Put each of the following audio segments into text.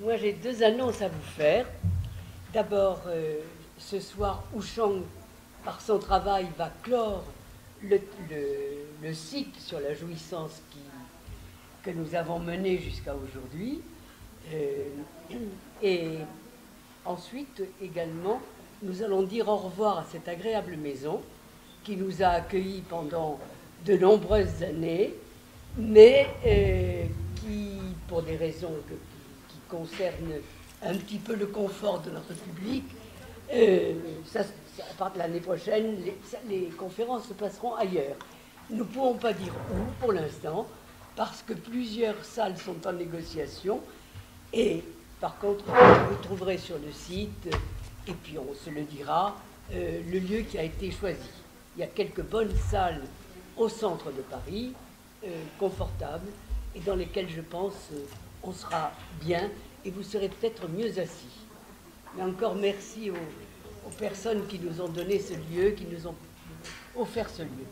Moi, j'ai deux annonces à vous faire. D'abord, ce soir, Ouchang, par son travail, va clore le cycle sur la jouissance que nous avons mené jusqu'à aujourd'hui. Et ensuite, également, nous allons dire au revoir à cette agréable maison qui nous a accueillis pendant de nombreuses années, mais qui, pour des raisons qui concernent un petit peu le confort de notre public, à part l'année prochaine, les conférences se passeront ailleurs. Nous ne pouvons pas dire où pour l'instant, parce que plusieurs salles sont en négociation, et par contre, vous trouverez sur le site, et puis on se le dira, le lieu qui a été choisi. Il y a quelques bonnes salles au centre de Paris, confortables, et dans lesquelles je pense on sera bien, et vous serez peut-être mieux assis. Mais encore merci aux personnes qui nous ont donné ce lieu, qui nous ont offert ce lieu.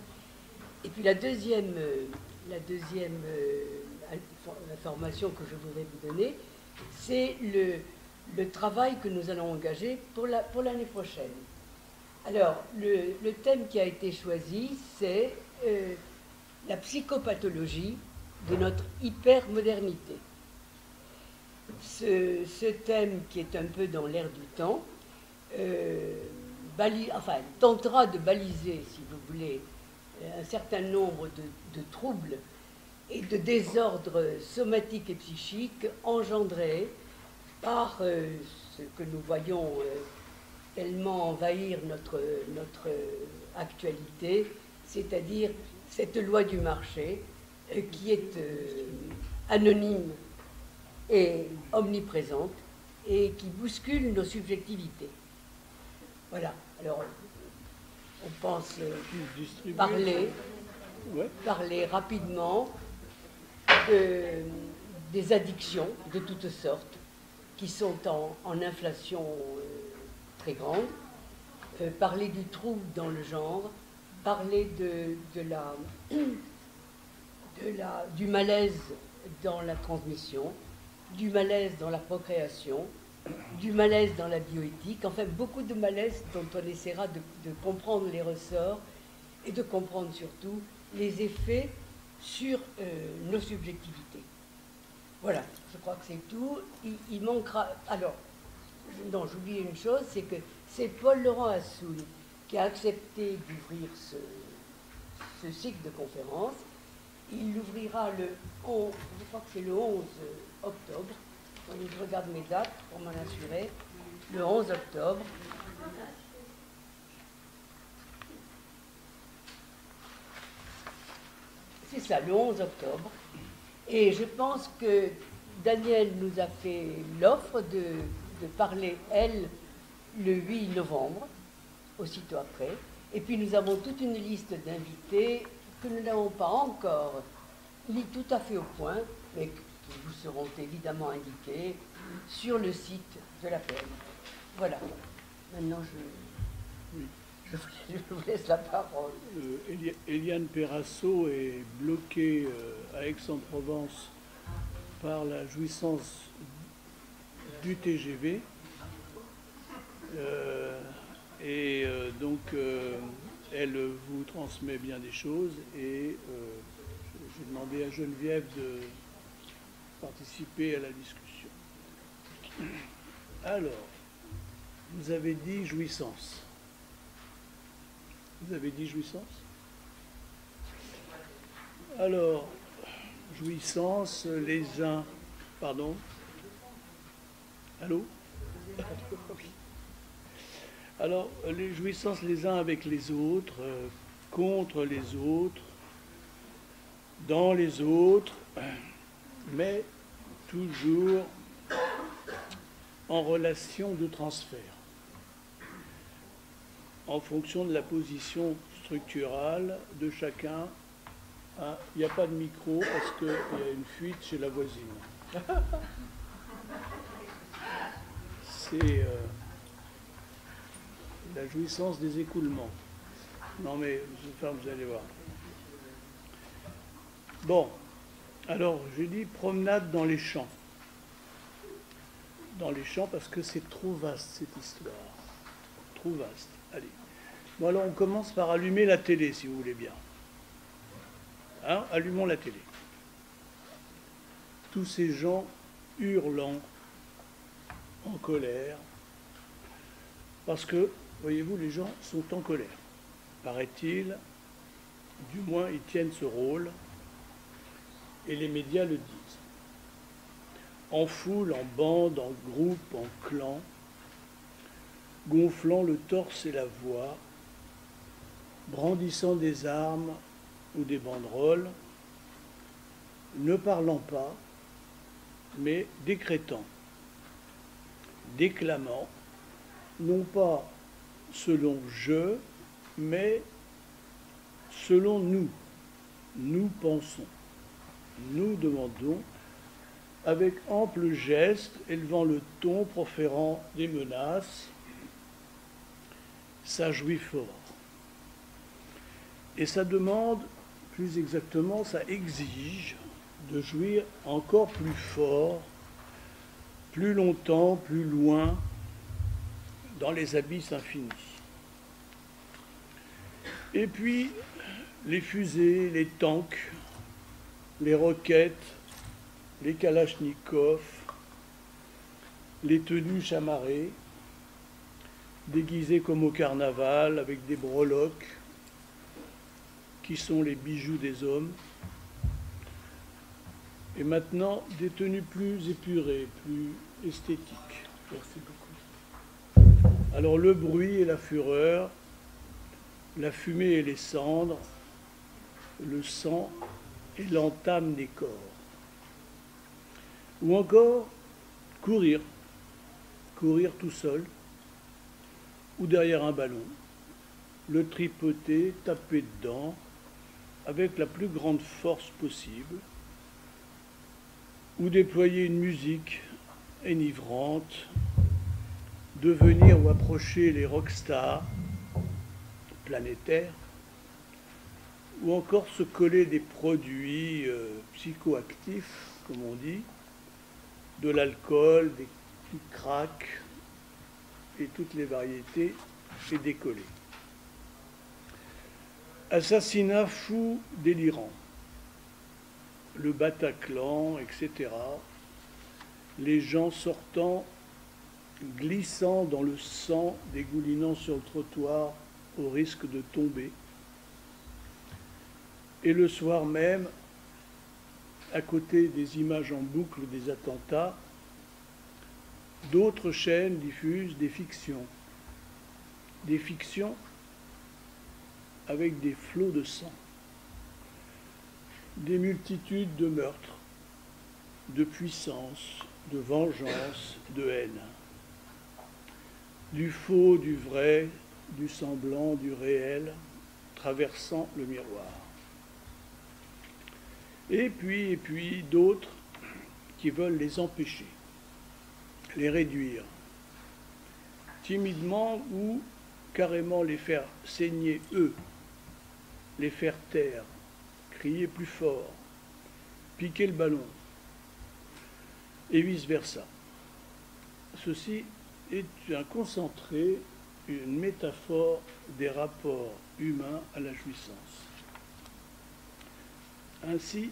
Et puis la deuxième information que je voudrais vous donner, c'est le travail que nous allons engager pour l'année prochaine. Alors, le thème qui a été choisi, c'est la psychopathologie de notre hypermodernité. Ce thème, qui est un peu dans l'air du temps, tentera de baliser, si vous voulez, un certain nombre de troubles et de désordres somatiques et psychiques engendrés par ce que nous voyons tellement envahir notre actualité, c'est-à-dire cette loi du marché qui est anonyme et omniprésente et qui bouscule nos subjectivités. Voilà. Alors, on pense parler rapidement des addictions de toutes sortes qui sont en inflation très grande, parler du trouble dans le genre, parler du malaise dans la transmission, du malaise dans la procréation, du malaise dans la bioéthique, enfin beaucoup de malaise dont on essaiera de comprendre les ressorts et de comprendre surtout les effets sur nos subjectivités. Voilà, je crois que c'est tout. Il manquera... Alors, non, j'oublie une chose, c'est que c'est Paul-Laurent Assouline qui a accepté d'ouvrir ce cycle de conférences. Il l'ouvrira le 11, je crois que c'est le 11 octobre. Je regarde mes dates pour m'en assurer. Le 11 octobre. C'est ça, le 11 octobre. Et je pense que Daniel nous a fait l'offre de parler, elle, le 8 novembre, aussitôt après. Et puis nous avons toute une liste d'invités que nous n'avons pas encore mis tout à fait au point, mais qui vous seront évidemment indiqués sur le site de la PM. Voilà. Maintenant, je vous laisse la parole. Eliane Perrasso est bloquée à Aix-en-Provence par la jouissance du TGV. Donc, elle vous transmet bien des choses et j'ai demandé à Geneviève de participer à la discussion. Alors, vous avez dit jouissance. Vous avez dit jouissance? Alors, jouissance, les uns... Pardon? Allô? Alors, les jouissances les uns avec les autres, contre les autres, dans les autres, mais toujours en relation de transfert, en fonction de la position structurale de chacun. Ah, il n'y a pas de micro parce qu'il y a une fuite chez la voisine. C'est la jouissance des écoulements. Non mais, vous allez voir. Bon, alors j'ai dit promenade dans les champs. dans les champs parce que c'est trop vaste cette histoire. Trop vaste. Allez. Bon alors on commence par allumer la télé si vous voulez bien. Hein, allumons la télé. Tous ces gens hurlant, en colère, parce que, voyez-vous, les gens sont en colère. Paraît-il, du moins ils tiennent ce rôle, et les médias le disent. En foule, en bande, en groupe, en clan, gonflant le torse et la voix, brandissant des armes ou des banderoles, ne parlant pas, mais décrétant, déclamant, non pas selon je, mais selon nous. Nous pensons, nous demandons, avec ample geste, élevant le ton, proférant des menaces, ça jouit fort. Et ça demande, plus exactement, ça exige de jouir encore plus fort, plus longtemps, plus loin, dans les abysses infinis. Et puis, les fusées, les tanks, les roquettes, les kalachnikovs, les tenues chamarrées, déguisées comme au carnaval, avec des breloques, qui sont les bijoux des hommes, et maintenant des tenues plus épurées, plus esthétiques. Merci beaucoup. Alors le bruit et la fureur, la fumée et les cendres, le sang et l'entame des corps. Ou encore courir, courir tout seul, ou derrière un ballon, le tripoter, taper dedans, avec la plus grande force possible, ou déployer une musique enivrante, devenir ou approcher les rockstars planétaires, ou encore se coller des produits psychoactifs, comme on dit, de l'alcool, du crack et toutes les variétés, et décoller. Assassinat fou délirant. Le Bataclan, etc. Les gens sortant, glissant dans le sang, dégoulinant sur le trottoir au risque de tomber. Et le soir même, à côté des images en boucle des attentats, d'autres chaînes diffusent des fictions. Des fictions avec des flots de sang. Des multitudes de meurtres, de puissance, de vengeance, de haine. Du faux, du vrai, du semblant, du réel, traversant le miroir. Et puis d'autres qui veulent les empêcher, les réduire, timidement ou carrément les faire saigner eux, les faire taire, crier plus fort, piquer le ballon, et vice-versa. Ceci est un concentré, une métaphore des rapports humains à la jouissance. Ainsi,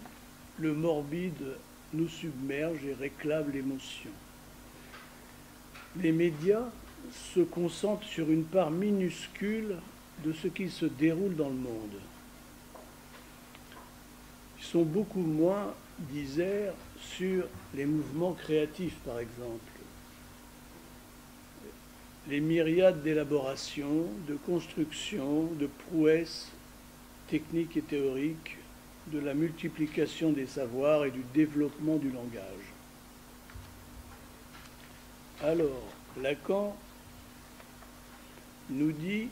le morbide nous submerge et réclame l'émotion. Les médias se concentrent sur une part minuscule de ce qui se déroule dans le monde. Ils sont beaucoup moins disert sur les mouvements créatifs, par exemple. Les myriades d'élaborations, de constructions, de prouesses techniques et théoriques, de la multiplication des savoirs et du développement du langage. Alors, Lacan nous dit,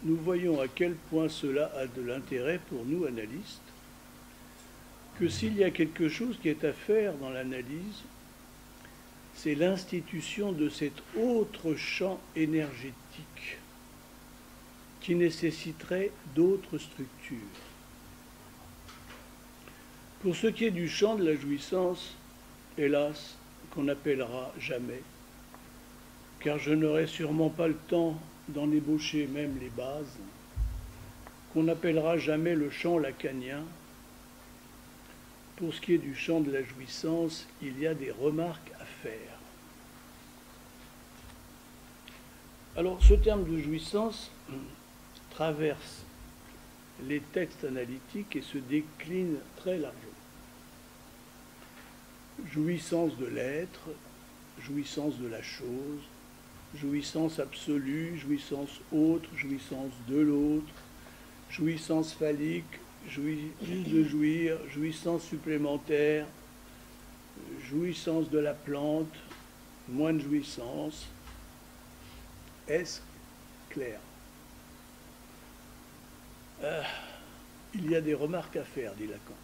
nous voyons à quel point cela a de l'intérêt pour nous, analystes, que s'il y a quelque chose qui est à faire dans l'analyse, c'est l'institution de cet autre champ énergétique qui nécessiterait d'autres structures. Pour ce qui est du champ de la jouissance, hélas, qu'on n'appellera jamais, car je n'aurai sûrement pas le temps d'en ébaucher même les bases, qu'on n'appellera jamais le champ lacanien, pour ce qui est du champ de la jouissance, il y a des remarques à faire. Alors, ce terme de jouissance traverse les textes analytiques et se décline très largement. Jouissance de l'être, jouissance de la chose, jouissance absolue, jouissance autre, jouissance de l'autre, jouissance phallique, juste de jouir, jouissance supplémentaire, jouissance de la plante, moins de jouissance. Est-ce clair? Il y a des remarques à faire, dit Lacan.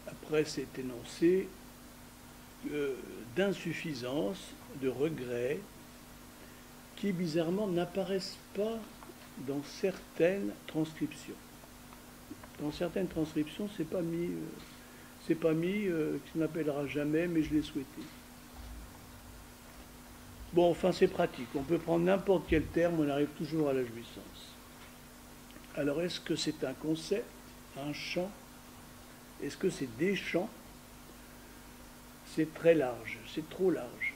Après cet énoncé d'insuffisance, de regret, qui bizarrement n'apparaissent pas dans certaines transcriptions. Dans certaines transcriptions, c'est pas mis, tu n'appelleras jamais, mais je l'ai souhaité. Bon, enfin, c'est pratique. On peut prendre n'importe quel terme, on arrive toujours à la jouissance. Alors, est-ce que c'est un concept, un champ? Est-ce que c'est des champs? C'est très large, c'est trop large.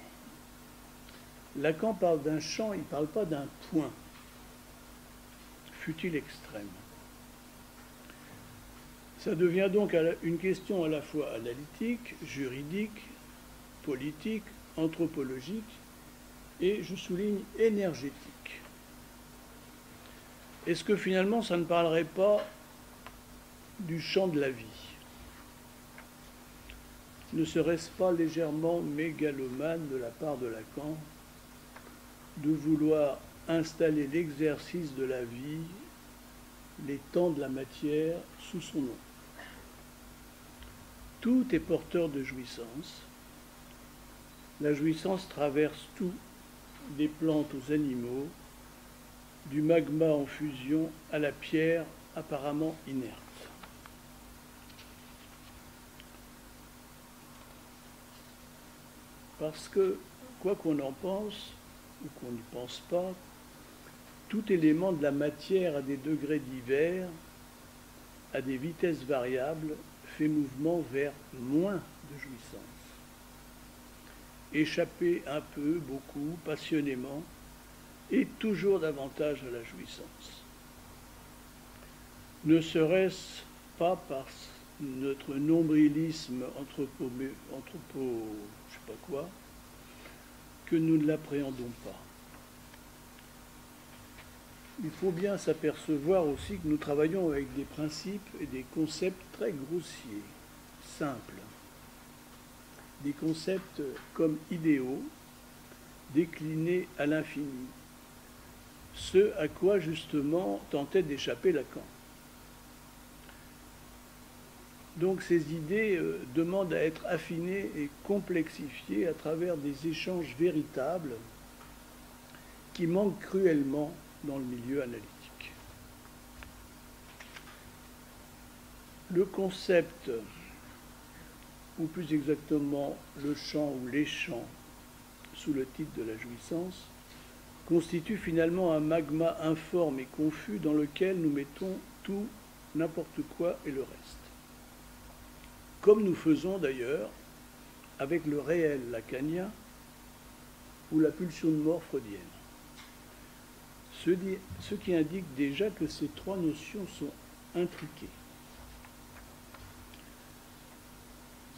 Lacan parle d'un champ, il ne parle pas d'un point, fût-il extrême. Ça devient donc une question à la fois analytique, juridique, politique, anthropologique et, je souligne, énergétique. Est-ce que finalement ça ne parlerait pas du champ de la vie? Ne serait-ce pas légèrement mégalomane de la part de Lacan de vouloir installer l'exercice de la vie, les temps de la matière, sous son nom? Tout est porteur de jouissance. La jouissance traverse tout, des plantes aux animaux, du magma en fusion à la pierre apparemment inerte. Parce que, quoi qu'on en pense, ou qu'on n'y pense pas, tout élément de la matière à des degrés divers, à des vitesses variables, fait mouvement vers moins de jouissance. Échapper un peu, beaucoup, passionnément, et toujours davantage à la jouissance. Ne serait-ce pas par notre nombrilisme je sais pas quoi, que nous ne l'appréhendons pas. Il faut bien s'apercevoir aussi que nous travaillons avec des principes et des concepts très grossiers, simples. Des concepts comme idéaux, déclinés à l'infini. Ce à quoi justement tentait d'échapper Lacan. Donc ces idées demandent à être affinées et complexifiées à travers des échanges véritables qui manquent cruellement dans le milieu analytique. Le concept, ou plus exactement le champ ou les champs, sous le titre de la jouissance, constitue finalement un magma informe et confus dans lequel nous mettons tout, n'importe quoi et le reste. Comme nous faisons d'ailleurs avec le réel lacanien ou la pulsion de mort freudienne. Ce qui indique déjà que ces trois notions sont intriquées.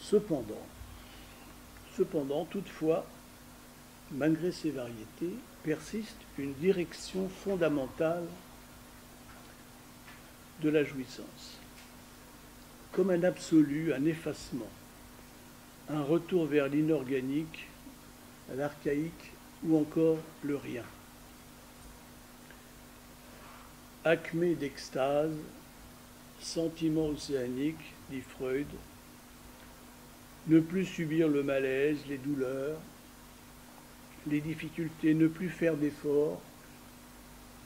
Cependant, toutefois, malgré ces variétés, persiste une direction fondamentale de la jouissance, comme un absolu, un effacement, un retour vers l'inorganique, l'archaïque ou encore le rien. Acmé d'extase, sentiment océanique, dit Freud, ne plus subir le malaise, les douleurs, les difficultés, ne plus faire d'efforts,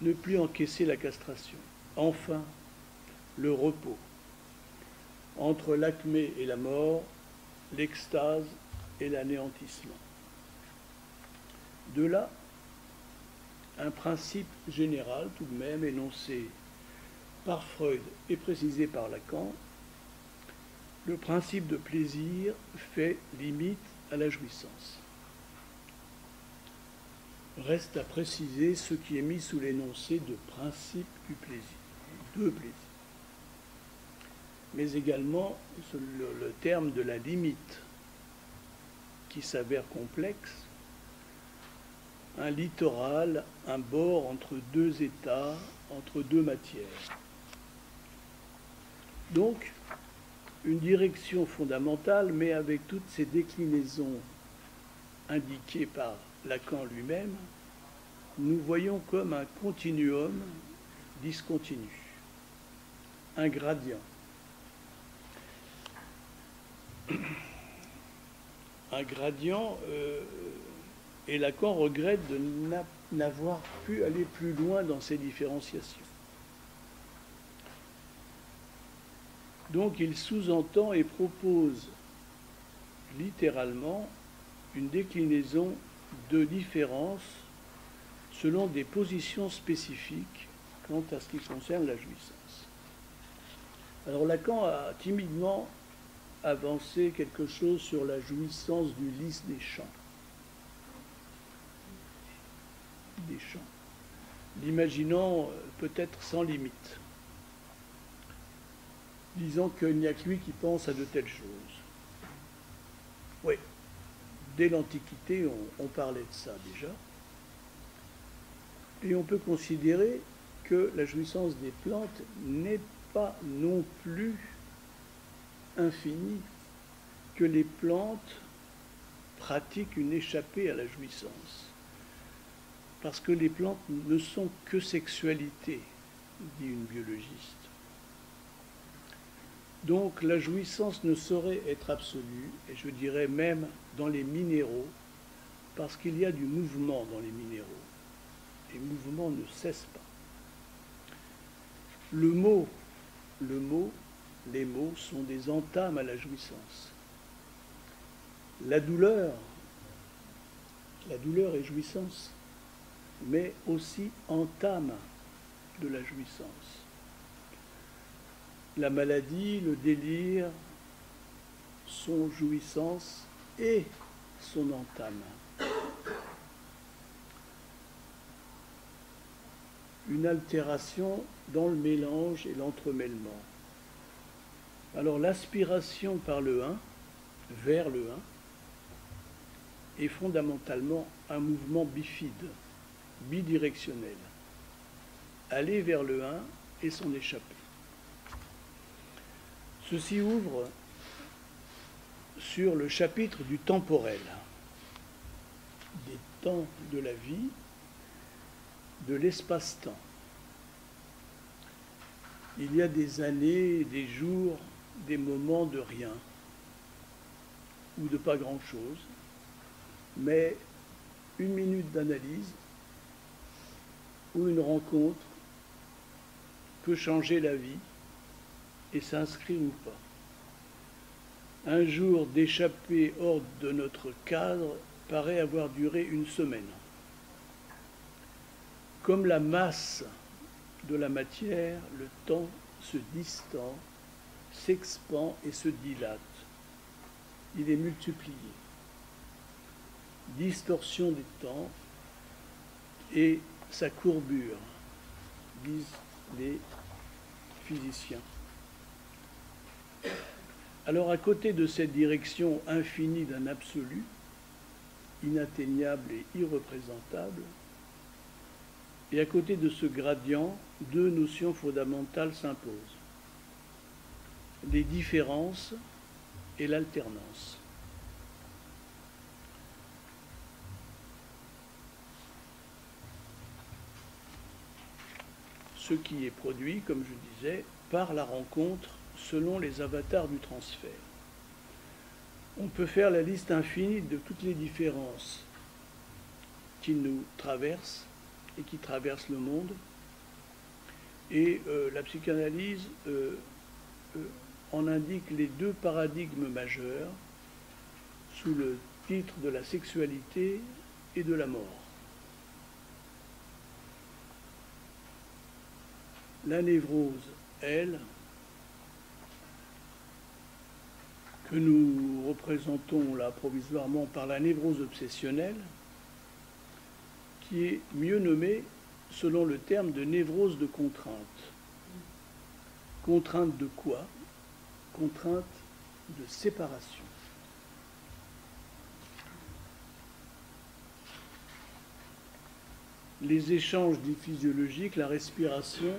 ne plus encaisser la castration. Enfin, le repos. entre l'acmé et la mort, l'extase et l'anéantissement. De là, un principe général tout de même énoncé par Freud et précisé par Lacan: le principe de plaisir fait limite à la jouissance. Reste à préciser ce qui est mis sous l'énoncé de principe du plaisir, de plaisir, mais également le terme de la limite, qui s'avère complexe, un littoral, un bord entre deux états, entre deux matières. Donc, une direction fondamentale, mais avec toutes ces déclinaisons indiquées par Lacan lui-même, nous voyons comme un continuum discontinu, un gradient. Un gradient, et Lacan regrette de n'avoir pu aller plus loin dans ces différenciations. Donc il sous-entend et propose littéralement une déclinaison de différence selon des positions spécifiques quant à ce qui concerne la jouissance. Alors Lacan a timidement avancé quelque chose sur la jouissance du lys des champs. L'imaginant peut-être sans limite, disant qu'il n'y a que lui qui pense à de telles choses. Oui, dès l'Antiquité, on parlait de ça déjà. Et on peut considérer que la jouissance des plantes n'est pas non plus infinie, que les plantes pratiquent une échappée à la jouissance. Parce que les plantes ne sont que sexualité, dit une biologiste. Donc la jouissance ne saurait être absolue, et je dirais même dans les minéraux, parce qu'il y a du mouvement dans les minéraux. Les mouvements ne cessent pas. Les mots sont des entames à la jouissance. La douleur est jouissance, mais aussi entame de la jouissance. La maladie, le délire sont jouissance et son entame. Une altération dans le mélange et l'entremêlement. Alors l'aspiration par le un, vers le un, est fondamentalement un mouvement bifide, bidirectionnel. Aller vers le un et s'en échapper. Ceci ouvre sur le chapitre du temporel, des temps de la vie, de l'espace-temps. Il y a des années, des jours, des moments de rien, ou de pas grand-chose, mais une minute d'analyse ou une rencontre peut changer la vie et s'inscrire ou pas. Un jour d'échapper hors de notre cadre paraît avoir duré une semaine. Comme la masse de la matière, le temps se distend, s'expand et se dilate. Il est multiplié. Distorsion des temps et sa courbure, disent les physiciens. Alors, à côté de cette direction infinie d'un absolu, inatteignable et irreprésentable, et à côté de ce gradient, deux notions fondamentales s'imposent: les différences et l'alternance. Ce qui est produit, comme je disais, par la rencontre selon les avatars du transfert. On peut faire la liste infinie de toutes les différences qui nous traversent et qui traversent le monde. Et la psychanalyse en indique les deux paradigmes majeurs sous le titre de la sexualité et de la mort. La névrose, elle, que nous représentons là provisoirement par la névrose obsessionnelle, qui est mieux nommée selon le terme de névrose de contrainte. Contrainte de quoi? Contrainte de séparation. Les échanges dits physiologiques, la respiration,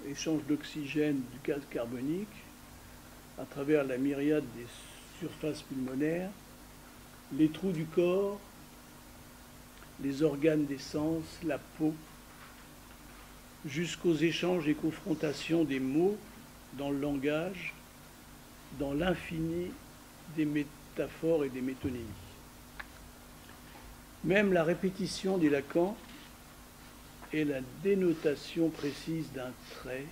échange d'oxygène, du gaz carbonique, à travers la myriade des surfaces pulmonaires, les trous du corps, les organes des sens, la peau, jusqu'aux échanges et confrontations des mots dans le langage, dans l'infini des métaphores et des métonymies. Même la répétition, dit Lacan, est la dénotation précise d'un trait,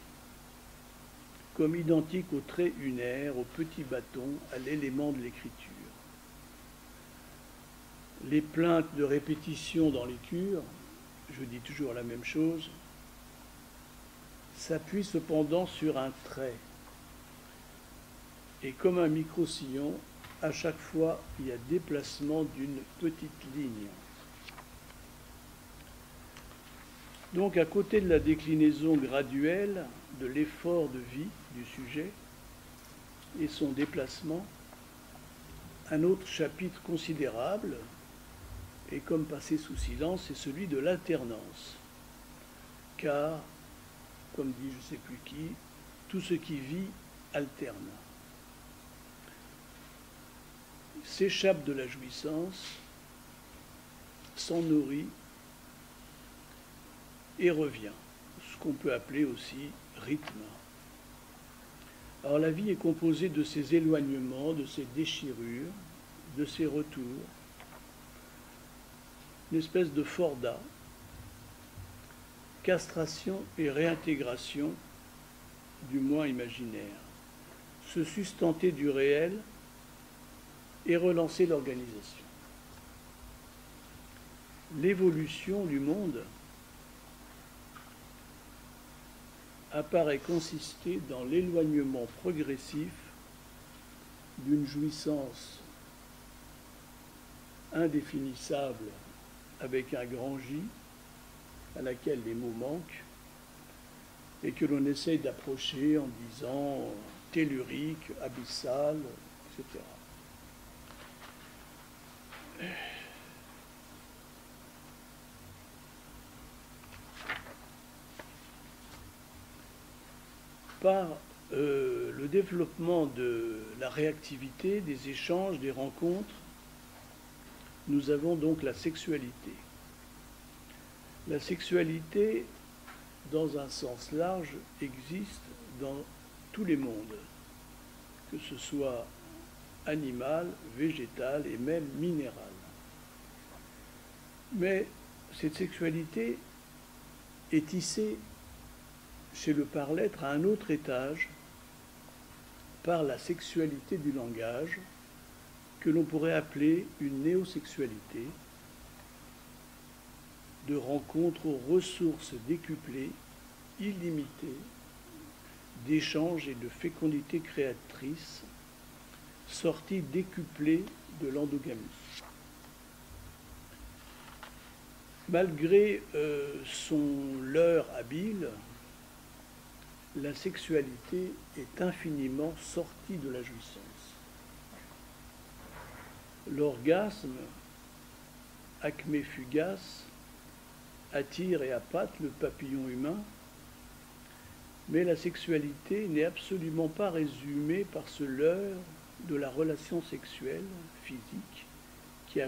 comme identique au trait unaire, au petit bâton, à l'élément de l'écriture. Les plaintes de répétition dans les cures, je dis toujours la même chose, s'appuient cependant sur un trait. Et comme un micro-sillon, à chaque fois, il y a déplacement d'une petite ligne. Donc, à côté de la déclinaison graduelle de l'effort de vie du sujet et son déplacement, un autre chapitre considérable, et comme passé sous silence, c'est celui de l'alternance. Car, comme dit je ne sais plus qui, tout ce qui vit alterne. S'échappe de la jouissance, s'en nourrit et revient, ce qu'on peut appeler aussi rythme. Alors la vie est composée de ces éloignements, de ces déchirures, de ces retours, une espèce de fordat, castration et réintégration du moi imaginaire, se sustenter du réel et relancer l'organisation. L'évolution du monde apparaît consister dans l'éloignement progressif d'une jouissance indéfinissable avec un grand J, à laquelle les mots manquent, et que l'on essaye d'approcher en disant tellurique, abyssal, etc. Par le développement de la réactivité, des échanges, des rencontres, nous avons donc la sexualité. La sexualité, dans un sens large, existe dans tous les mondes, que ce soit animal, végétal et même minéral. Mais cette sexualité est tissée chez le par-l'être à un autre étage par la sexualité du langage que l'on pourrait appeler une néosexualité, de rencontres aux ressources décuplées, illimitées, d'échanges et de fécondité créatrice, sortie décuplée de l'endogamie. Malgré son leurre habile, la sexualité est infiniment sortie de la jouissance. L'orgasme, acmé fugace, attire et appâte le papillon humain, mais la sexualité n'est absolument pas résumée par ce leurre de la relation sexuelle, physique, qui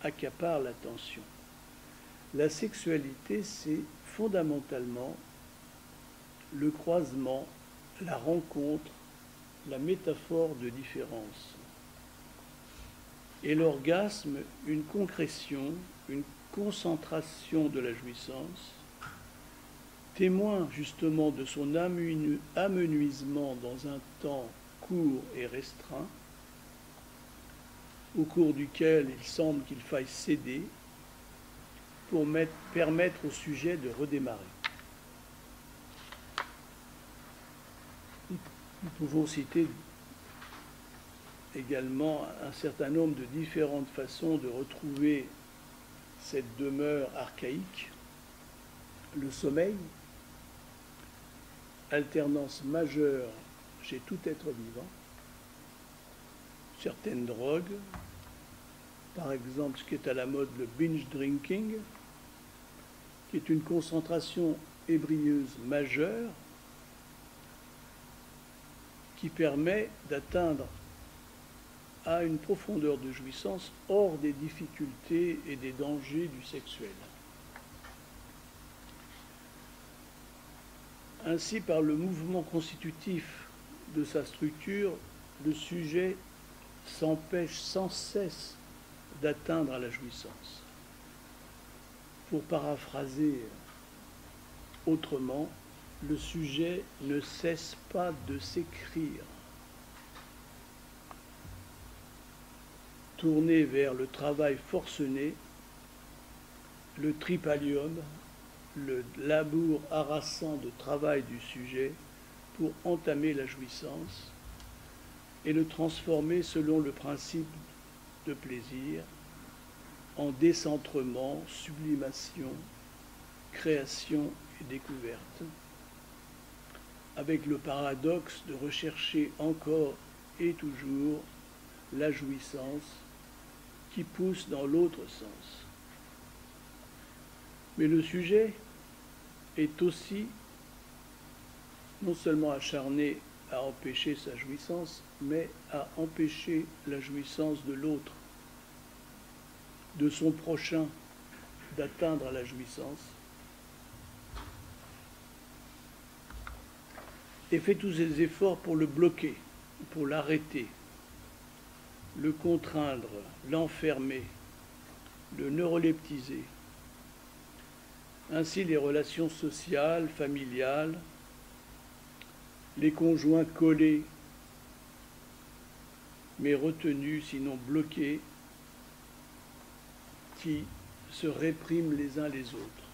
accapare l'attention. La sexualité, c'est fondamentalement le croisement, la rencontre, la métaphore de différence. Et l'orgasme, une concrétion, une concentration de la jouissance, témoin justement de son amenuisement dans un temps court et restreint, au cours duquel il semble qu'il faille céder pour permettre au sujet de redémarrer. Nous pouvons citer également un certain nombre de différentes façons de retrouver cette demeure archaïque. Le sommeil, alternance majeure chez tout être vivant, certaines drogues, par exemple ce qui est à la mode, le binge drinking, qui est une concentration ébrieuse majeure qui permet d'atteindre à une profondeur de jouissance hors des difficultés et des dangers du sexuel. Ainsi, par le mouvement constitutif de sa structure, le sujet s'empêche sans cesse d'atteindre à la jouissance. Pour paraphraser autrement, le sujet ne cesse pas de s'écrire. Tourné vers le travail forcené, le tripalium, le labour harassant de travail du sujet pour entamer la jouissance et le transformer selon le principe de plaisir en décentrement, sublimation, création et découverte, avec le paradoxe de rechercher encore et toujours la jouissance qui pousse dans l'autre sens. Mais le sujet est aussi non seulement acharné à empêcher sa jouissance, mais à empêcher la jouissance de l'autre, de son prochain, d'atteindre la jouissance, et fait tous ses efforts pour le bloquer, pour l'arrêter, le contraindre, l'enfermer, le neuroleptiser. Ainsi, les relations sociales, familiales, les conjoints collés, mais retenus, sinon bloqués, qui se répriment les uns les autres.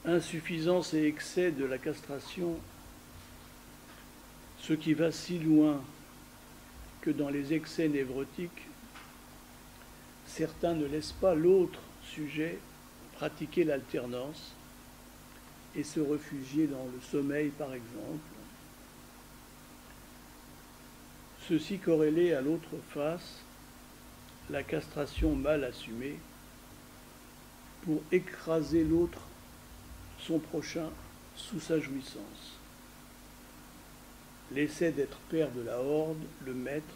Insuffisance et excès de la castration, ce qui va si loin que dans les excès névrotiques, certains ne laissent pas l'autre sujet pratiquer l'alternance et se réfugier dans le sommeil, par exemple. Ceci corrélé à l'autre face, la castration mal assumée, pour écraser l'autre, son prochain, sous sa jouissance. L'essai d'être père de la horde, le maître,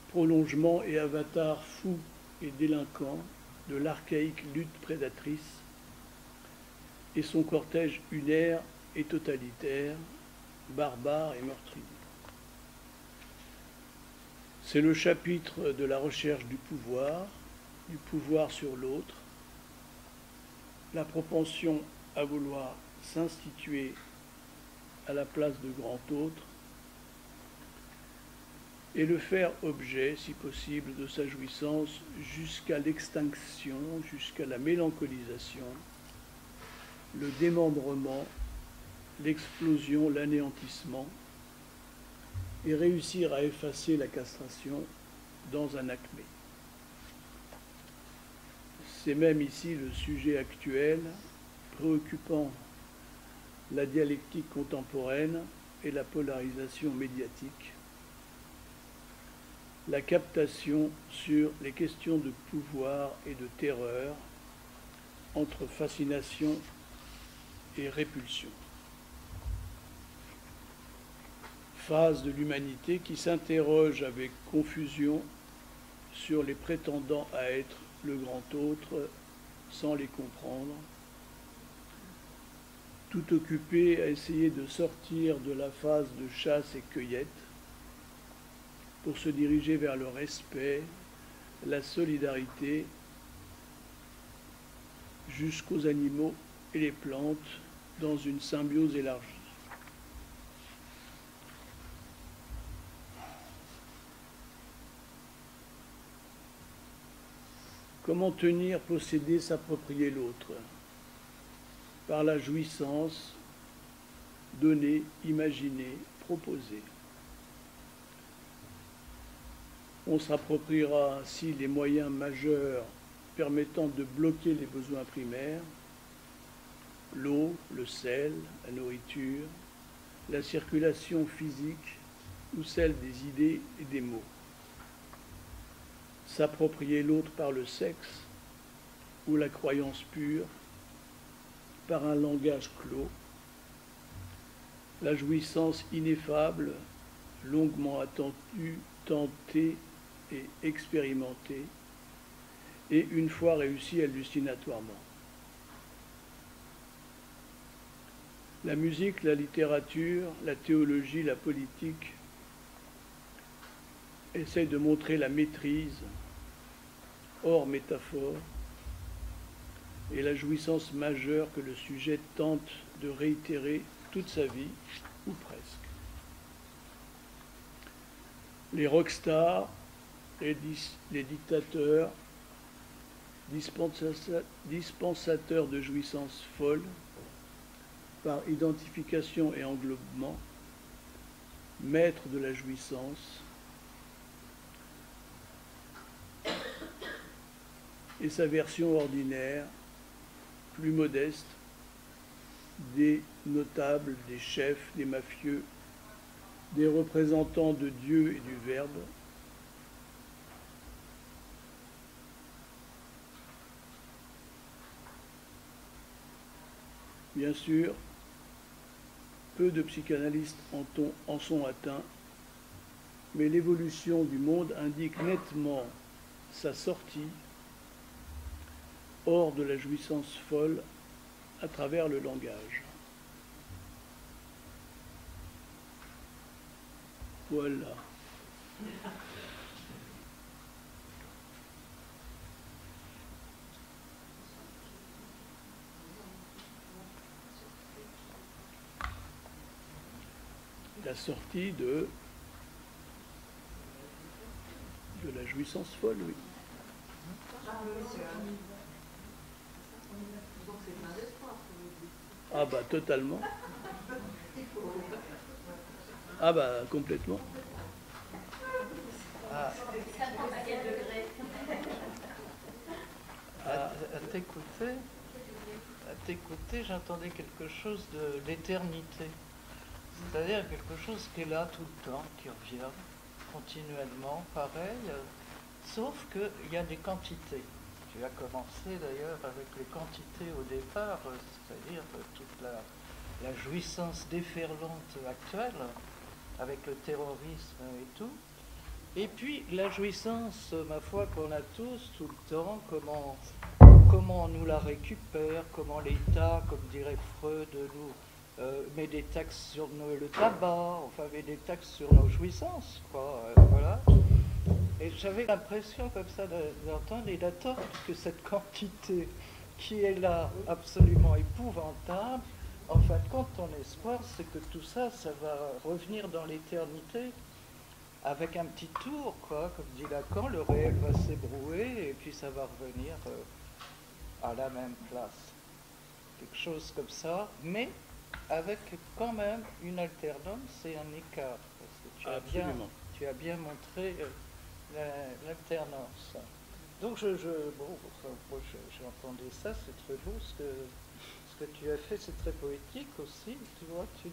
prolongement et avatar fou et délinquant de l'archaïque lutte prédatrice et son cortège unaire et totalitaire, barbare et meurtrier. C'est le chapitre de la recherche du pouvoir sur l'autre, la propension à vouloir s'instituer à la place de grand autre et le faire objet, si possible, de sa jouissance jusqu'à l'extinction, jusqu'à la mélancolisation, le démembrement, l'explosion, l'anéantissement, et réussir à effacer la castration dans un acmé. C'est même ici le sujet actuel, préoccupant la dialectique contemporaine et la polarisation médiatique, la captation sur les questions de pouvoir et de terreur entre fascination et répulsion. Phase de l'humanité qui s'interroge avec confusion sur les prétendants à être le grand autre sans les comprendre, tout occupé à essayer de sortir de la phase de chasse et cueillette pour se diriger vers le respect, la solidarité, jusqu'aux animaux et les plantes dans une symbiose élargie. Comment tenir, posséder, s'approprier l'autre? Par la jouissance, donner, imaginer, proposer. On s'appropriera ainsi les moyens majeurs permettant de bloquer les besoins primaires, l'eau, le sel, la nourriture, la circulation physique ou celle des idées et des mots. S'approprier l'autre par le sexe ou la croyance pure, par un langage clos, la jouissance ineffable, longuement attendue, tentée et expérimentée, et une fois réussie hallucinatoirement. La musique, la littérature, la théologie, la politique essayent de montrer la maîtrise, hors métaphore, et la jouissance majeure que le sujet tente de réitérer toute sa vie, ou presque. Les rockstars, les dictateurs, dispensateurs de jouissance folle, par identification et englobement, maîtres de la jouissance, et sa version ordinaire, plus modeste, des notables, des chefs, des mafieux, des représentants de Dieu et du Verbe, bien sûr, peu de psychanalystes en sont atteints, mais l'évolution du monde indique nettement sa sortie hors de la jouissance folle à travers le langage. Voilà. La sortie de la jouissance folle, oui. Ah bah totalement. Ah bah complètement. À t'écouter, j'entendais quelque chose de l'éternité. C'est-à-dire quelque chose qui est là tout le temps, qui revient continuellement, pareil, sauf qu'il y a des quantités. Tu as commencé d'ailleurs avec les quantités au départ, c'est-à-dire toute la jouissance déferlante actuelle, avec le terrorisme et tout. Et puis la jouissance, ma foi, qu'on a tous tout le temps, comment on nous la récupère, comment l'État, comme dirait Freud, nous met des taxes sur le tabac, enfin met des taxes sur nos jouissances, quoi, voilà. Et j'avais l'impression comme ça d'entendre, et d'attendre que cette quantité qui est là, absolument épouvantable, en fin de compte, ton espoir, c'est que tout ça, ça va revenir dans l'éternité, avec un petit tour, quoi, comme dit Lacan, le réel va s'ébrouer, et puis ça va revenir à la même place. Quelque chose comme ça, mais avec quand même une alternance et un écart, parce que tu as bien montré l'alternance. Donc j'entendais ça, c'est très beau ce que tu as fait, c'est très poétique aussi, tu vois, tu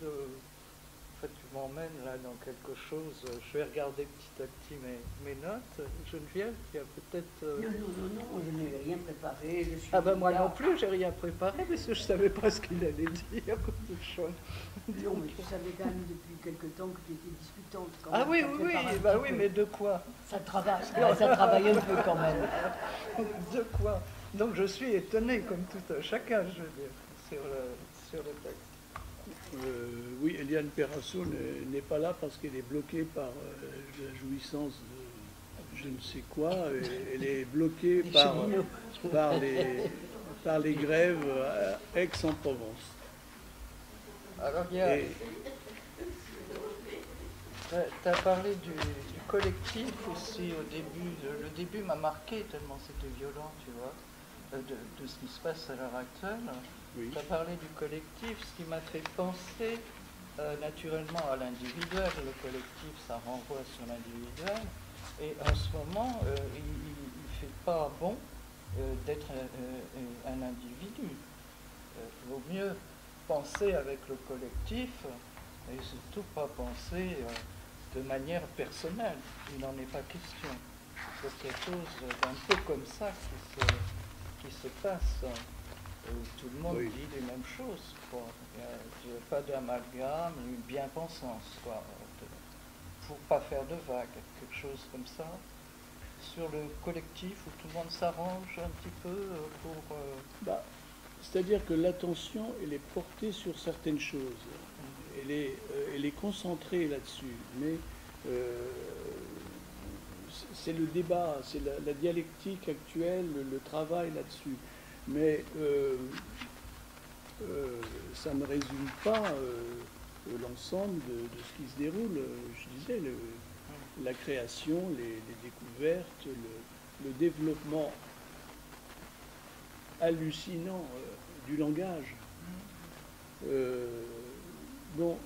m'emmènes là dans quelque chose, je vais regarder petit à petit mes notes. Geneviève, tu as peut-être... Non, je n'ai rien préparé. Moi non plus, j'ai rien préparé, parce que je ne savais pas ce qu'il allait dire. Non, mais tu savais quand même depuis quelque temps que tu étais disputante. Quand ah même, oui, mais de quoi? Ça travaille un peu quand même. De quoi? Donc je suis étonné, comme tout chacun, je veux dire, sur le texte. Oui, Eliane Perrasso n'est pas là parce qu'elle est bloquée par la jouissance de je ne sais quoi. Elle est bloquée par les grèves à Aix-en-Provence. Alors, il y a... Tu as parlé du collectif aussi au début. Le début m'a marqué tellement c'était violent, tu vois, de ce qui se passe à l'heure actuelle. Oui. Tu as parlé du collectif, ce qui m'a fait penser naturellement à l'individuel. Le collectif, ça renvoie sur l'individuel. Et en ce moment, il ne fait pas bon d'être un individu. Il vaut mieux penser avec le collectif et surtout pas penser de manière personnelle. Il n'en est pas question. C'est quelque chose d'un peu comme ça qui se passe. Tout le monde Oui. dit les mêmes choses, quoi. Il n'y a pas d'amalgame, une bien-pensance, quoi. Pour pas faire de vagues, quelque chose comme ça. Sur le collectif où tout le monde s'arrange un petit peu pour... Bah, c'est-à-dire que l'attention, elle est portée sur certaines choses. Elle est concentrée là-dessus. Mais c'est le débat, c'est la dialectique actuelle, le travail là-dessus. Mais ça ne résume pas l'ensemble de ce qui se déroule. Je disais, la création, les découvertes, le développement hallucinant du langage. Dont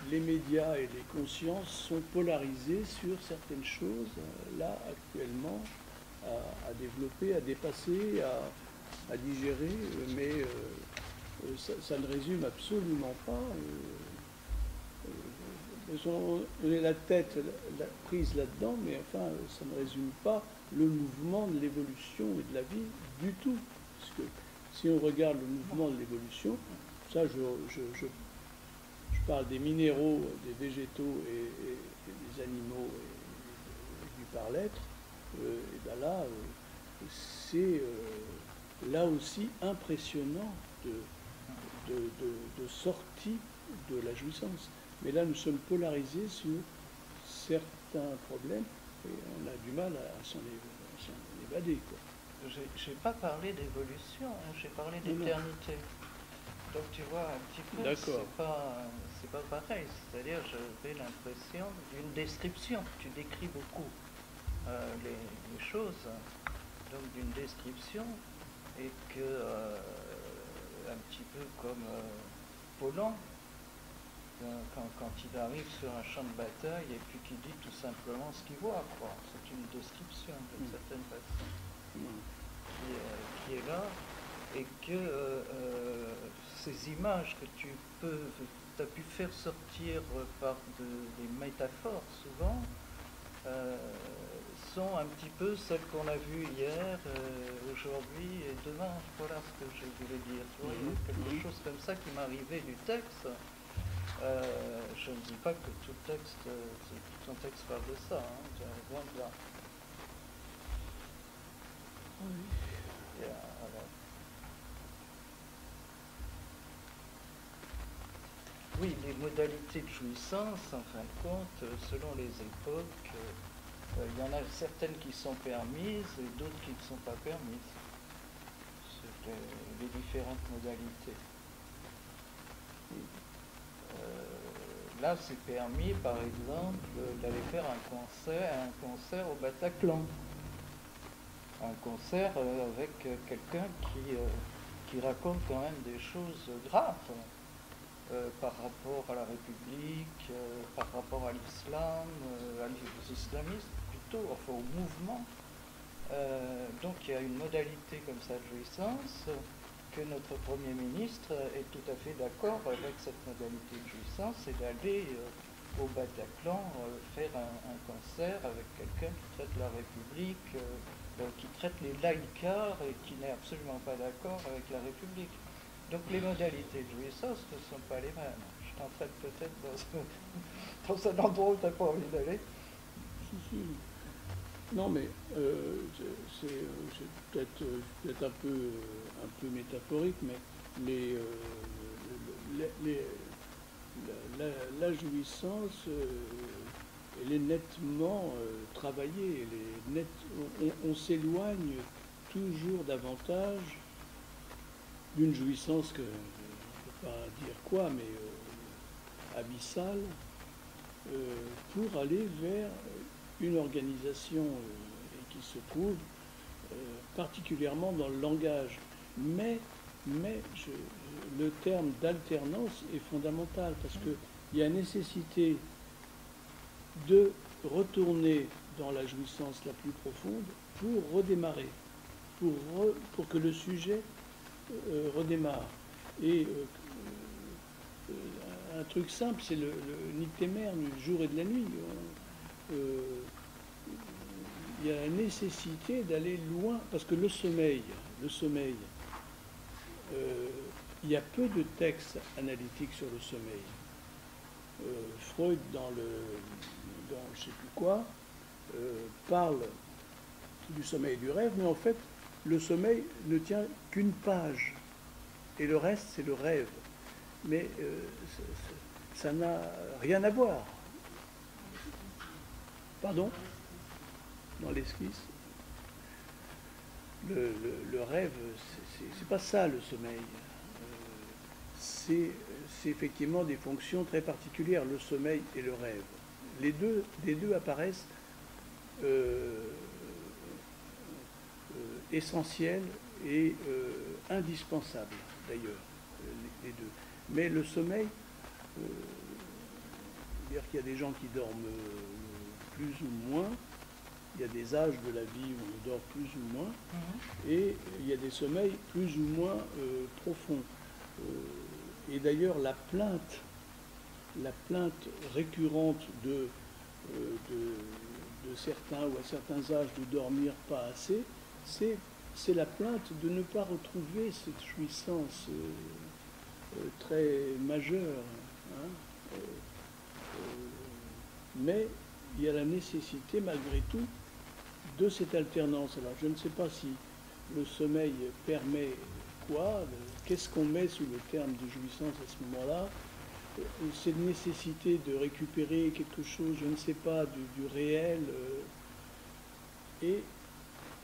les médias et les consciences sont polarisés sur certaines choses, là, actuellement, à développer, à dépasser, à digérer, mais ça ne résume absolument pas. On est la tête prise là-dedans, mais enfin, ça ne résume pas le mouvement de l'évolution et de la vie du tout. Parce que si on regarde le mouvement de l'évolution, ça, je parle des minéraux, des végétaux et des animaux et du par-l'être, et bien là, c'est là aussi impressionnant de sortie de la jouissance. Mais là, nous sommes polarisés sur certains problèmes et on a du mal à s'en évader, quoi. J'ai pas parlé d'évolution, hein, j'ai parlé d'éternité. Donc tu vois un petit peu, c'est pas pareil. C'est-à-dire, j'avais l'impression d'une description. Tu décris beaucoup les choses, donc d'une description, et que un petit peu comme Paulan, quand il arrive sur un champ de bataille et puis qu'il dit tout simplement ce qu'il voit, quoi. C'est une description d'une certaine façon qui est là, et que ces images que tu as pu faire sortir par des métaphores souvent sont un petit peu celles qu'on a vues hier, aujourd'hui et demain. Voilà ce que je voulais dire. Tu vois, il y a quelque chose comme ça qui m'arrivait du texte. Je ne dis pas que tout ton texte parle de ça, hein, loin de là. Oui, les modalités de jouissance, en fin de compte, selon les époques, il y en a certaines qui sont permises et d'autres qui ne sont pas permises. C'est les différentes modalités. Là, c'est permis, par exemple, d'aller faire un concert au Bataclan. Un concert avec quelqu'un qui raconte quand même des choses graves par rapport à la République, par rapport à l'islam, aux islamistes plutôt, enfin au mouvement. Donc il y a une modalité comme ça de jouissance que notre Premier ministre est tout à fait d'accord avec cette modalité de jouissance, c'est d'aller au Bataclan faire un concert avec quelqu'un qui traite la République, qui traite les laïcards et qui n'est absolument pas d'accord avec la République. Donc les modalités de jouissance ne sont pas les mêmes. Je t'entraîne peut-être dans un endroit où tu n'as pas envie d'aller. Si. Non, mais c'est peut-être un peu métaphorique, mais la jouissance, elle est nettement travaillée. On s'éloigne toujours davantage d'une jouissance que, je ne peux pas dire quoi, mais abyssale, pour aller vers une organisation qui se trouve particulièrement dans le langage. Mais le terme d'alternance est fondamental parce qu'il y a nécessité de retourner dans la jouissance la plus profonde pour redémarrer, pour que le sujet redémarre. Et un truc simple, c'est le nictémère du jour et de la nuit. Il y a la nécessité d'aller loin, parce que le sommeil, il y a peu de textes analytiques sur le sommeil. Freud, dans je ne sais plus quoi, parle du sommeil et du rêve, mais en fait, le sommeil ne tient qu'une page, et le reste, c'est le rêve. Mais ça n'a rien à voir. Pardon ? Dans l'esquisse. Le rêve, c'est pas ça le sommeil. C'est effectivement des fonctions très particulières, le sommeil et le rêve. Les deux apparaissent essentiels et indispensables, d'ailleurs, les deux. Mais le sommeil, dire qu'il y a des gens qui dorment plus ou moins, il y a des âges de la vie où on dort plus ou moins, et il y a des sommeils plus ou moins profonds. Et d'ailleurs, la plainte récurrente de certains ou à certains âges de dormir pas assez, c'est la plainte de ne pas retrouver cette jouissance très majeure. Hein. Mais il y a la nécessité, malgré tout, de cette alternance. Alors, je ne sais pas si le sommeil permet quoi, qu'est-ce qu'on met sous le terme de jouissance à ce moment-là. Cette nécessité de récupérer quelque chose, je ne sais pas, du réel, et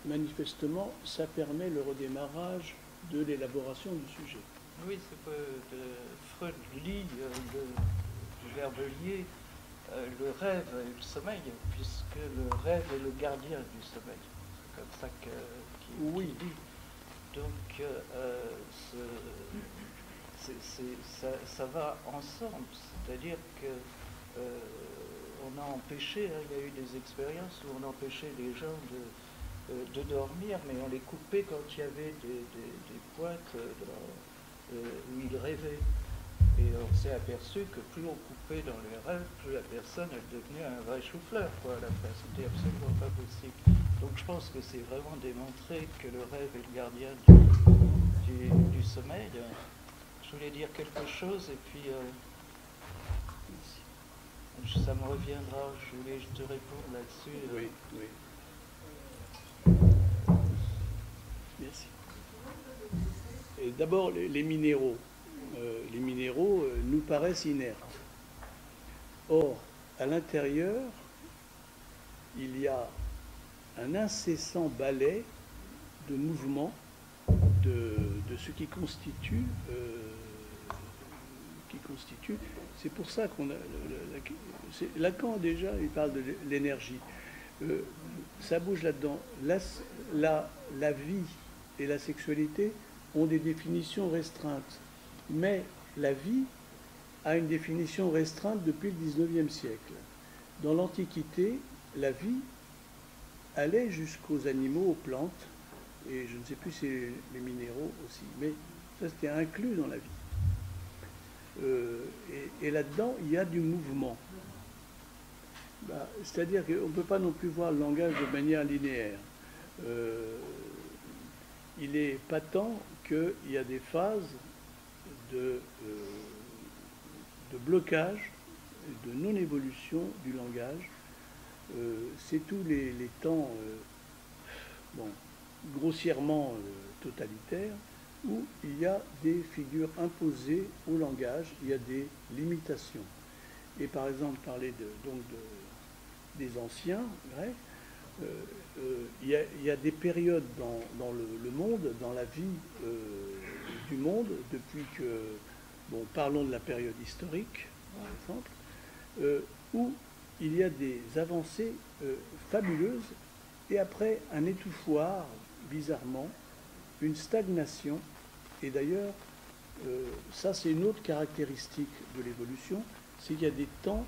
manifestement, ça permet le redémarrage de l'élaboration du sujet. Oui, c'est que Freud lie du verbe lier le rêve et le sommeil, puisque le rêve est le gardien du sommeil. C'est comme ça qu'il dit. Donc, ça va ensemble. C'est-à-dire que on a empêché, hein, il y a eu des expériences où on empêchait les gens de dormir, mais on les coupait quand il y avait des pointes où ils rêvaient. Et on s'est aperçu que plus on coupait dans les rêves, plus la personne elle devenait un vrai chou-fleur, quoi, à la fin. C'était absolument pas possible. Donc je pense que c'est vraiment démontré que le rêve est le gardien du sommeil. Je voulais dire quelque chose et puis ça me reviendra. Je voulais te répondre là-dessus. Oui. Merci. Et d'abord, les minéraux. Les minéraux nous paraissent inertes. Or, à l'intérieur, il y a un incessant balai de mouvement de ce qui constitue. C'est pour ça qu'on a. Lacan, déjà, il parle de l'énergie. Ça bouge là-dedans. La vie et la sexualité ont des définitions restreintes. Mais la vie a une définition restreinte depuis le XIXe siècle. Dans l'Antiquité, la vie allait jusqu'aux animaux, aux plantes, et je ne sais plus si les minéraux aussi, mais ça c'était inclus dans la vie. Et là-dedans, il y a du mouvement. C'est-à-dire qu'on ne peut pas non plus voir le langage de manière linéaire. Il est patent qu'il y a des phases de blocage, de non-évolution du langage. C'est tous les temps grossièrement totalitaires où il y a des figures imposées au langage, il y a des limitations. Et par exemple, parler des anciens grecs, il y a des périodes dans le monde, dans la vie du monde, depuis que, parlons de la période historique, par exemple, où il y a des avancées fabuleuses, et après un étouffoir, bizarrement, une stagnation. Et d'ailleurs, ça c'est une autre caractéristique de l'évolution, c'est qu'il y a des temps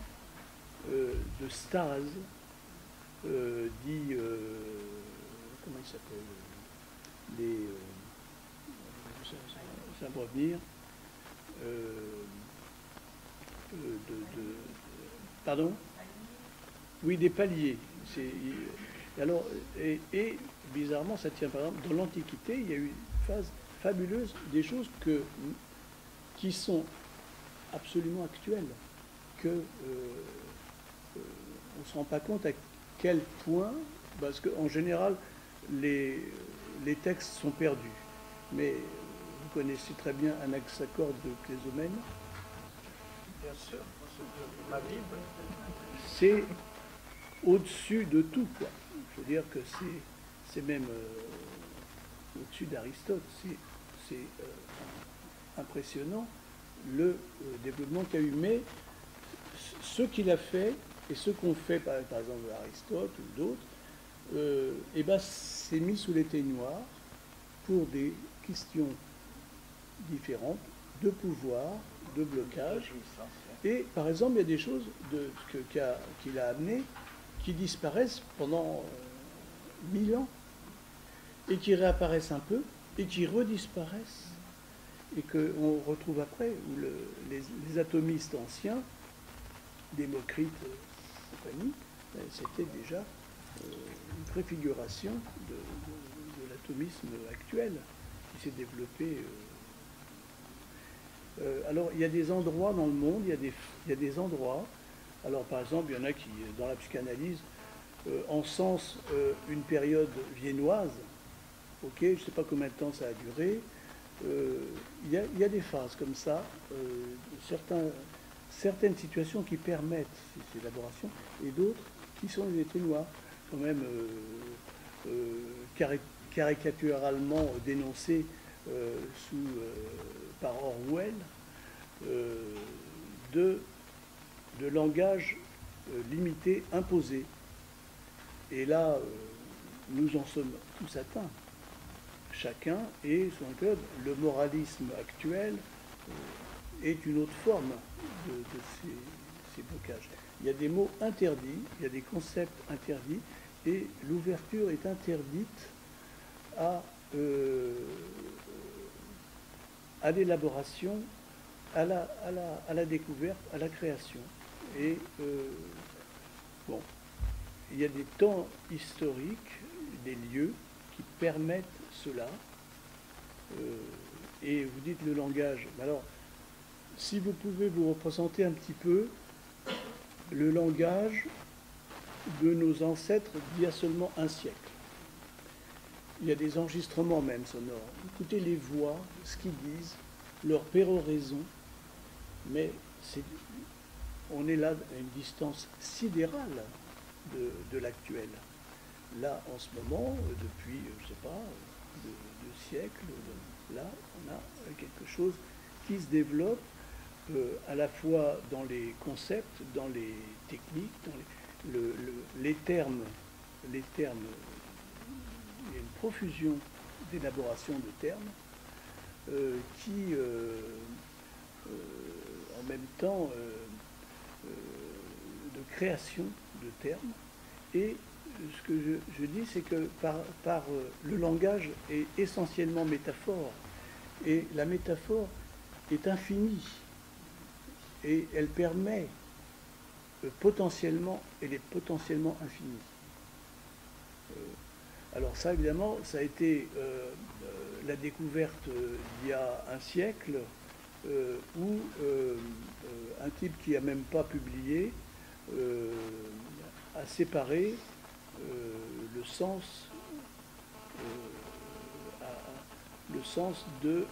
de stase, dit, comment il s'appelle, ça va venir, pardon? Oui, des paliers. Alors, et bizarrement, ça tient par exemple, dans l'Antiquité, il y a eu une phase fabuleuse, des choses qui sont absolument actuelles, que on ne se rend pas compte à quel point, parce qu'en général, les textes sont perdus. Mais vous connaissez très bien Anaxagore de Clésomène. Bien sûr, c'est ma Bible. C'est au-dessus de tout, quoi. Je veux dire que c'est même au-dessus d'Aristote. C'est impressionnant le développement qu'il y a eu. Mais ce qu'il a fait et ce qu'ont fait par exemple Aristote ou d'autres, eh ben, c'est mis sous l'éteignoir pour des questions différentes de pouvoir, de blocage. Et par exemple, il y a des choses qu'il a amenées qui disparaissent pendant 1000 ans et qui réapparaissent un peu et qui redisparaissent et qu'on retrouve après, où les atomistes anciens, Démocrite et compagnie, c'était déjà une préfiguration de l'atomisme actuel qui s'est développé. Alors, il y a des endroits dans le monde, il y a des endroits. Alors, par exemple, il y en a qui, dans la psychanalyse, encensent une période viennoise. Ok, je ne sais pas combien de temps ça a duré. Il y a des phases comme ça, certaines situations qui permettent ces élaborations, et d'autres qui sont des éteignoirs, quand même caricaturalement dénoncés par Orwell, de langage limité, imposé. Et là, nous en sommes tous atteints, chacun et son code. Le moralisme actuel est une autre forme de ces blocages. Il y a des mots interdits, il y a des concepts interdits, et l'ouverture est interdite à l'élaboration, à la découverte, à la création. Et bon, il y a des temps historiques, des lieux qui permettent cela. Et vous dites le langage. Alors, si vous pouvez vous représenter un petit peu le langage de nos ancêtres d'il y a seulement un siècle. Il y a des enregistrements même sonores. Écoutez les voix, ce qu'ils disent, leur péroraison, mais on est là à une distance sidérale de l'actuel. Là, en ce moment, depuis, je ne sais pas, deux siècles, là, on a quelque chose qui se développe à la fois dans les concepts, dans les techniques, dans les termes. Les termes, il y a une profusion d'élaboration de termes qui, en même temps, de création de termes. Et ce que je dis, c'est que par le langage est essentiellement métaphore. Et la métaphore est infinie. Et elle permet potentiellement, elle est potentiellement infinie. Alors ça, évidemment, ça a été la découverte il y a un siècle, où un type qui n'a même pas publié a séparé le sens de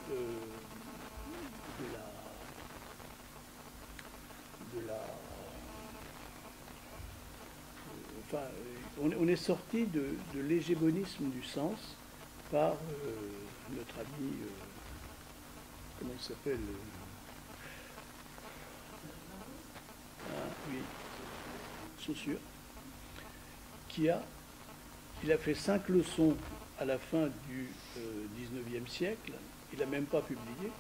enfin, on est sorti de l'hégémonisme du sens par notre ami, comment il s'appelle, oui, sont sûrs, il a fait 5 leçons à la fin du 19e siècle, il n'a même pas publié,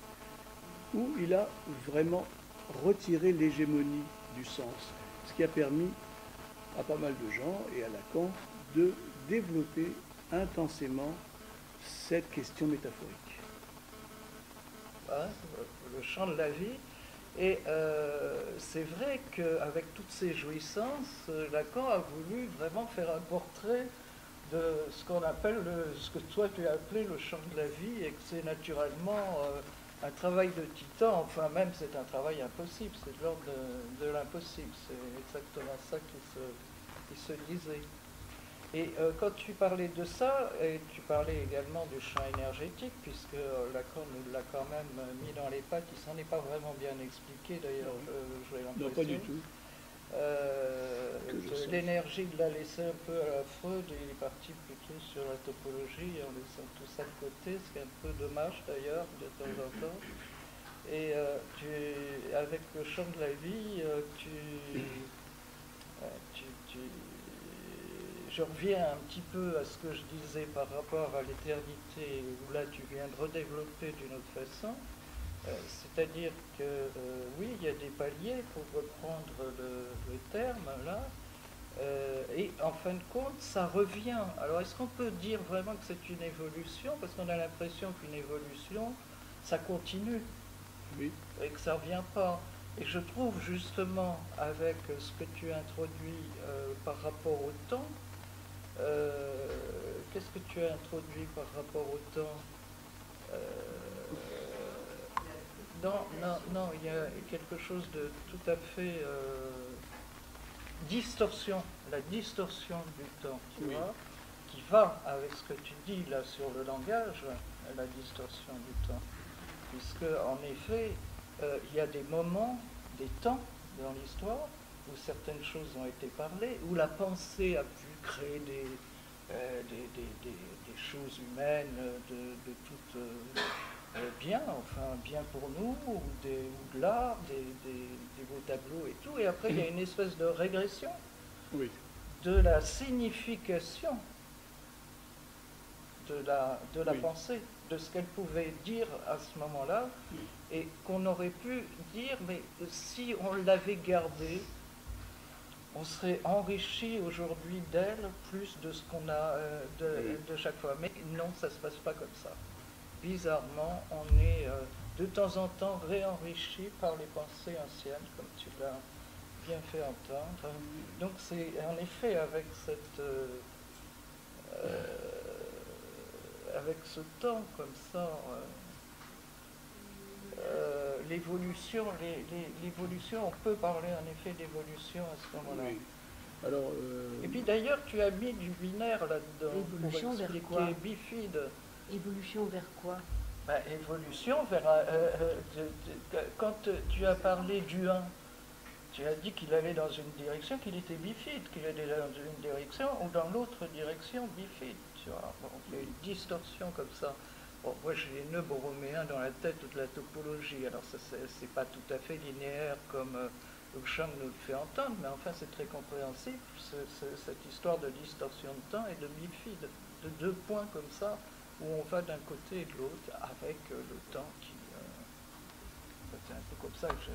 où il a vraiment retiré l'hégémonie du sens, ce qui a permis à pas mal de gens et à Lacan de développer intensément cette question métaphorique. Hein, le champ de la vie. Et c'est vrai qu'avec toutes ces jouissances, Lacan a voulu vraiment faire un portrait de ce qu'on appelle, ce que toi tu as appelé le champ de la vie, et que c'est naturellement un travail de titan, enfin même c'est un travail impossible, c'est de l'ordre de l'impossible, c'est exactement ça qui se disait. Et quand tu parlais de ça, et tu parlais également du champ énergétique, puisque Lacan nous l'a quand même mis dans les pattes, il s'en est pas vraiment bien expliqué d'ailleurs, j'ai l'impression. Non, pas du tout. L'énergie de l'a laissé un peu à la Freud, et il est parti plutôt sur la topologie en laissant tout ça de côté, ce qui est un peu dommage d'ailleurs de temps en temps. Et avec le champ de la vie, je reviens un petit peu à ce que je disais par rapport à l'éternité, où là tu viens de redévelopper d'une autre façon. C'est-à-dire que oui, il y a des paliers, pour reprendre le terme là, et en fin de compte, ça revient. Alors est-ce qu'on peut dire vraiment que c'est une évolution? Parce qu'on a l'impression qu'une évolution, ça continue, oui, et que ça ne revient pas. Et je trouve justement, avec ce que tu introduis par rapport au temps, qu'est-ce que tu as introduit par rapport au temps? Non, il y a quelque chose de tout à fait distorsion, la distorsion du temps, tu vois, qui va avec ce que tu dis là sur le langage, la distorsion du temps. Puisque, en effet, il y a des moments, des temps dans l'histoire où certaines choses ont été parlées, où la pensée a pu créer des choses humaines de toutes bien, enfin bien pour nous, ou de l'art, des beaux tableaux et tout. Et après, il y a une espèce de régression de la signification de la pensée, de ce qu'elle pouvait dire à ce moment-là, et qu'on aurait pu dire, mais si on l'avait gardée, on serait enrichi aujourd'hui d'elle plus de ce qu'on a de chaque fois. Mais non, ça ne se passe pas comme ça. Bizarrement, on est de temps en temps réenrichi par les pensées anciennes, comme tu l'as bien fait entendre. Donc c'est en effet avec avec ce temps comme ça, l'évolution, on peut parler en effet d'évolution à ce moment-là. Oui. Alors, et puis d'ailleurs, tu as mis du binaire là-dedans évolution pour expliquer vers quoi? bifide. Évolution vers quoi? Évolution vers... quand tu as parlé du 1, tu as dit qu'il allait dans une direction, qu'il était bifide, qu'il allait dans une direction ou dans l'autre direction bifide. Tu vois, bon, il y a une distorsion comme ça. Bon, moi j'ai les nœuds borroméens dans la tête de la topologie, alors ça c'est pas tout à fait linéaire comme Duchamp nous le fait entendre, mais enfin c'est très compréhensible, cette histoire de distorsion de temps et de bifide, de deux points comme ça, où on va d'un côté et de l'autre avec le temps qui... c'est un peu comme ça que je...